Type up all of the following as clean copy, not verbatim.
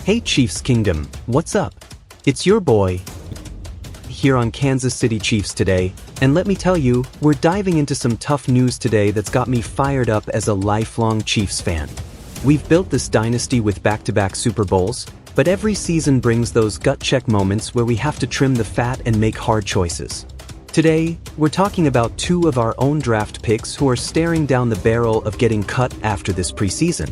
Hey Chiefs Kingdom, what's up? It's your boy here on Kansas City Chiefs today, and let me tell you, we're diving into some tough news today that's got me fired up as a lifelong Chiefs fan. We've built this dynasty with back-to-back Super Bowls, but every season brings those gut-check moments where we have to trim the fat and make hard choices. Today, we're talking about two of our own draft picks who are staring down the barrel of getting cut after this preseason.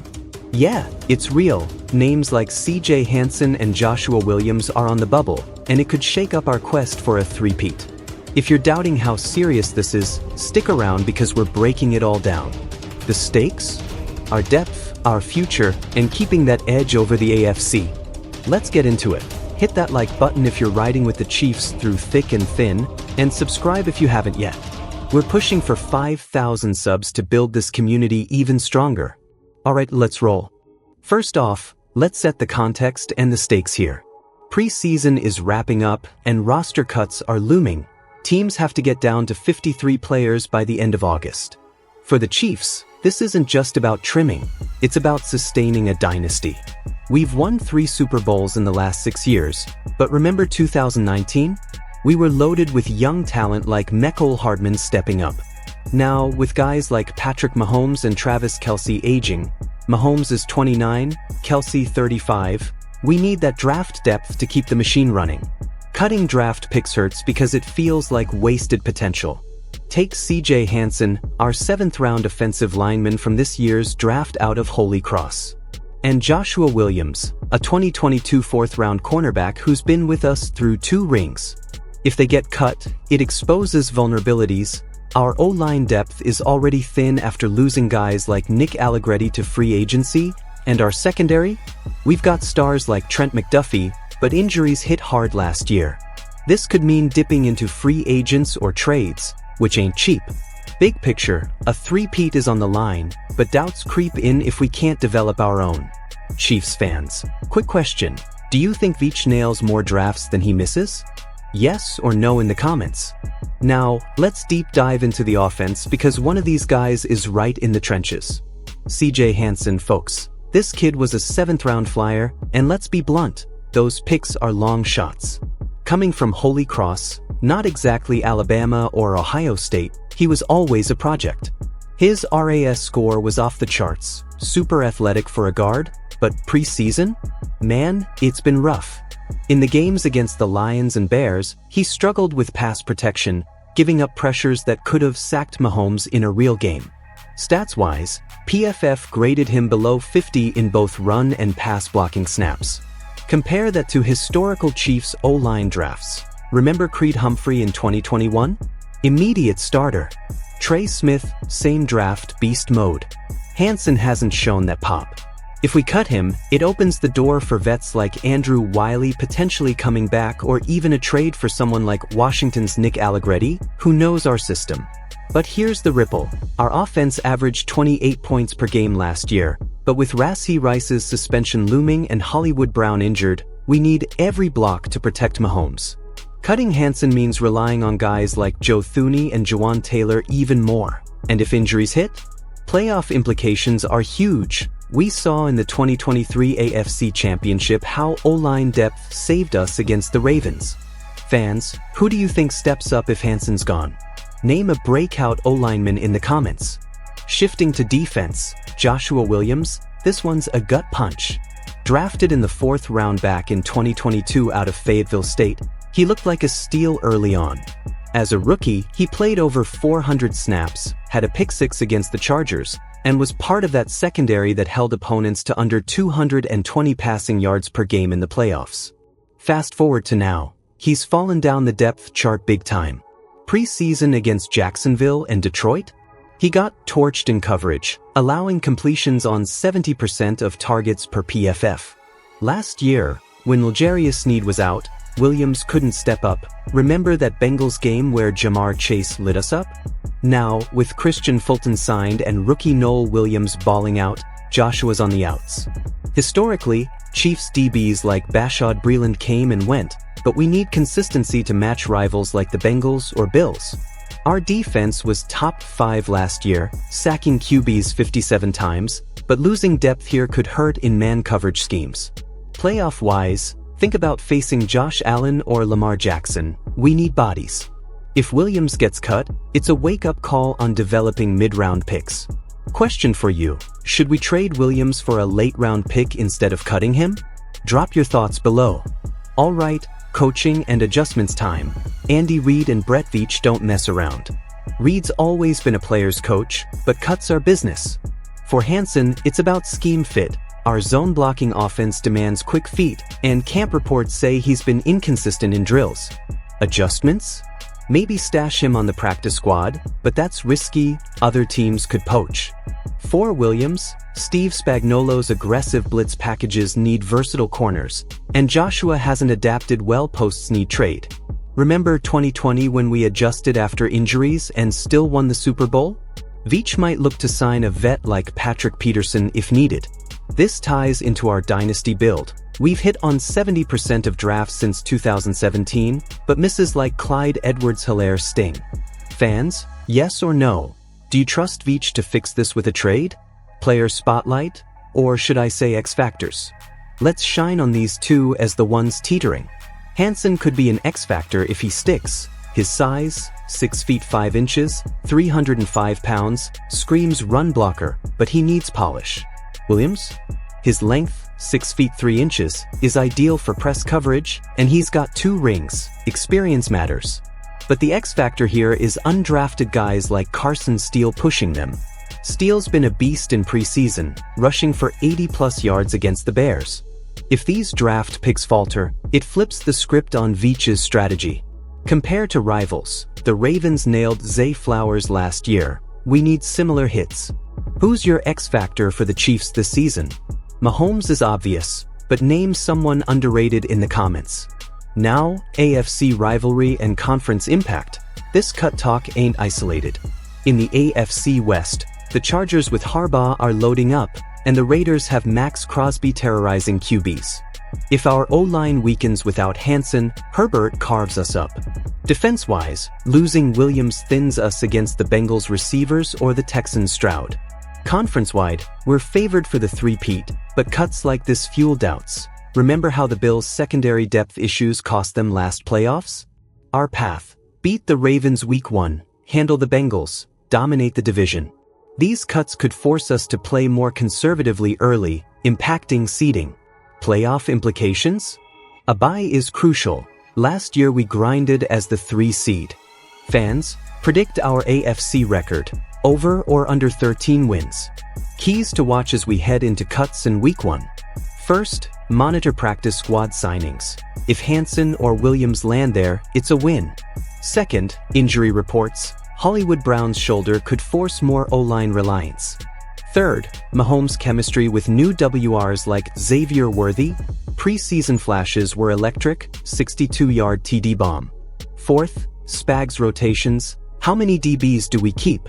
Yeah, it's real. Names like CJ Hansen and Joshua Williams are on the bubble, and it could shake up our quest for a three-peat. If you're doubting how serious this is, stick around because we're breaking it all down. The stakes, our depth, our future, and keeping that edge over the AFC. Let's get into it. Hit that like button if you're riding with the Chiefs through thick and thin, and subscribe if you haven't yet. We're pushing for 5,000 subs to build this community even stronger. Alright, let's roll. First off, let's set the context and the stakes here. Preseason is wrapping up and roster cuts are looming. Teams have to get down to 53 players by the end of August. For the Chiefs, this isn't just about trimming, it's about sustaining a dynasty. We've won 3 Super Bowls in the last 6 years, but remember 2019? We were loaded with young talent like Mecole Hardman stepping up. Now, with guys like Patrick Mahomes and Travis Kelce aging, Mahomes is 29, Kelce 35, we need that draft depth to keep the machine running. Cutting draft picks hurts because it feels like wasted potential. Take CJ Hansen, our 7th-round offensive lineman from this year's draft out of Holy Cross. And Joshua Williams, a 2022 4th-round cornerback who's been with us through 2 rings. If they get cut, it exposes vulnerabilities. Our O-line depth is already thin after losing guys like Nick Allegretti to free agency, and our secondary? We've got stars like Trent McDuffie, but injuries hit hard last year. This could mean dipping into free agents or trades, which ain't cheap. Big picture, a three-peat is on the line, but doubts creep in if we can't develop our own. Chiefs fans, quick question, do you think Veach nails more drafts than he misses? Yes or no in the comments. Now, let's deep dive into the offense because one of these guys is right in the trenches. CJ Hansen, folks. This kid was a 7th-round flyer, and let's be blunt, those picks are long shots. Coming from Holy Cross, not exactly Alabama or Ohio State, he was always a project. His RAS score was off the charts, super athletic for a guard, but preseason? Man, it's been rough. In the games against the Lions and Bears, he struggled with pass protection, giving up pressures that could have sacked Mahomes in a real game. Stats-wise, PFF graded him below 50 in both run and pass blocking snaps. Compare that to historical Chiefs O-line drafts. Remember Creed Humphrey in 2021? Immediate starter. Trey Smith, same draft, beast mode. Hansen hasn't shown that pop. If we cut him, it opens the door for vets like Andrew Wiley potentially coming back or even a trade for someone like Washington's Nick Allegretti, who knows our system. But here's the ripple. Our offense averaged 28 points per game last year, but with Rashee Rice's suspension looming and Hollywood Brown injured, we need every block to protect Mahomes. Cutting Hansen means relying on guys like Joe Thuney and Jawan Taylor even more. And if injuries hit, playoff implications are huge. We saw in the 2023 AFC Championship how O-line depth saved us against the Ravens. Fans, who do you think steps up if Hansen's gone? Name a breakout O-lineman in the comments. Shifting to defense, Joshua Williams, this one's a gut punch. Drafted in the 4th round back in 2022 out of Fayetteville State, he looked like a steal early on. As a rookie, he played over 400 snaps, had a pick-6 against the Chargers, and was part of that secondary that held opponents to under 220 passing yards per game in the playoffs. Fast forward to now, he's fallen down the depth chart big time. Preseason against Jacksonville and Detroit? He got torched in coverage, allowing completions on 70% of targets per PFF. Last year, when L'Jarius Sneed was out, Williams couldn't step up. Remember that Bengals game where Jamar Chase lit us up? Now, with Christian Fulton signed and rookie Noel Williams balling out, Joshua's on the outs. Historically, Chiefs DBs like Bashad Breeland came and went, but we need consistency to match rivals like the Bengals or Bills. Our defense was top 5 last year, sacking QBs 57 times, but losing depth here could hurt in man coverage schemes. Playoff-wise, think about facing Josh Allen or Lamar Jackson. We need bodies. If Williams gets cut, it's a wake-up call on developing mid-round picks. Question for you: should we trade Williams for a late-round pick instead of cutting him? Drop your thoughts below. Alright, coaching and adjustments time. Andy Reid and Brett Veach don't mess around. Reid's always been a player's coach, but cuts are business. For Hansen, it's about scheme fit. Our zone-blocking offense demands quick feet, and camp reports say he's been inconsistent in drills. Adjustments? Maybe stash him on the practice squad, but that's risky. Other teams could poach. For Williams, Steve Spagnuolo's aggressive blitz packages need versatile corners, and Joshua hasn't adapted well post-knee trade. Remember 2020 when we adjusted after injuries and still won the Super Bowl? Veach might look to sign a vet like Patrick Peterson if needed. This ties into our dynasty build. We've hit on 70% of drafts since 2017, but misses like Clyde Edwards-Helaire sting. Fans, yes or no? Do you trust Veach to fix this with a trade? Player spotlight? Or should I say X factors? Let's shine on these two as the ones teetering. Hansen could be an X factor if he sticks. His size, 6 feet 5 inches, 305 pounds, screams run blocker, but he needs polish. Williams? His length, 6 feet 3 inches, is ideal for press coverage, and he's got 2 rings. Experience matters. But the X factor here is undrafted guys like Carson Steele pushing them. Steele's been a beast in preseason, rushing for 80-plus yards against the Bears. If these draft picks falter, it flips the script on Veach's strategy. Compared to rivals, the Ravens nailed Zay Flowers last year. We need similar hits. Who's your X factor for the Chiefs this season? Mahomes is obvious, but name someone underrated in the comments. Now, AFC rivalry and conference impact. This cut talk ain't isolated. In the AFC West, the Chargers with Harbaugh are loading up, and the Raiders have Max Crosby terrorizing QBs. If our O-line weakens without Hansen, Herbert carves us up. Defense-wise, losing Williams thins us against the Bengals receivers or the Texans Stroud. Conference-wide, we're favored for the three-peat, but cuts like this fuel doubts. Remember how the Bills' secondary depth issues cost them last playoffs? Our path: beat the Ravens week 1, handle the Bengals, dominate the division. These cuts could force us to play more conservatively early, impacting seeding. Playoff implications? A bye is crucial. Last year we grinded as the 3 seed. Fans, predict our AFC record, over or under 13 wins. Keys to watch as we head into cuts in week 1. First, monitor practice squad signings. If Hansen or Williams land there, it's a win. Second, injury reports. Hollywood Brown's shoulder could force more O-line reliance. Third, Mahomes' chemistry with new WRs like Xavier Worthy. Preseason flashes were electric, 62-yard TD bomb. Fourth, Spags rotations. How many DBs do we keep?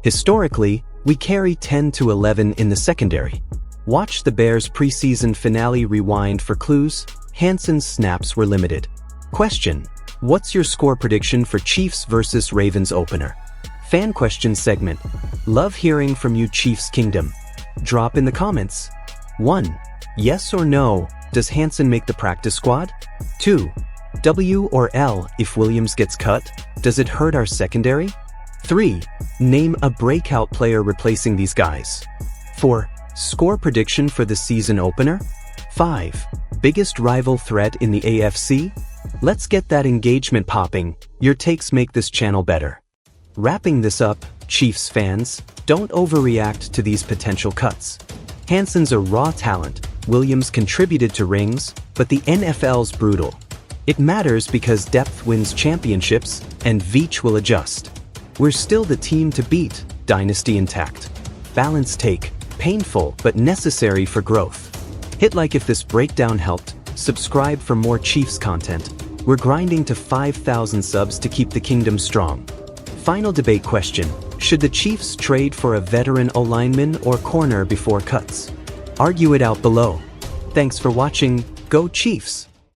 Historically, we carry 10 to 11 in the secondary. Watch the Bears' preseason finale rewind for clues. Hansen's snaps were limited. Question: what's your score prediction for Chiefs vs Ravens opener? Fan question segment. Love hearing from you, Chiefs Kingdom. Drop in the comments. 1. Yes or no, does Hansen make the practice squad? 2. W or L if Williams gets cut, does it hurt our secondary? 3. Name a breakout player replacing these guys. 4. Score prediction for the season opener? 5. Biggest rival threat in the AFC? Let's get that engagement popping. Your takes make this channel better. Wrapping this up, Chiefs fans, don't overreact to these potential cuts. Hansen's a raw talent, Williams contributed to rings, but the NFL's brutal. It matters because depth wins championships, and Veach will adjust. We're still the team to beat, dynasty intact. Balanced take, painful but necessary for growth. Hit like if this breakdown helped, subscribe for more Chiefs content. We're grinding to 5,000 subs to keep the kingdom strong. Final debate question: should the Chiefs trade for a veteran O-lineman or corner before cuts? Argue it out below. Thanks for watching. Go Chiefs!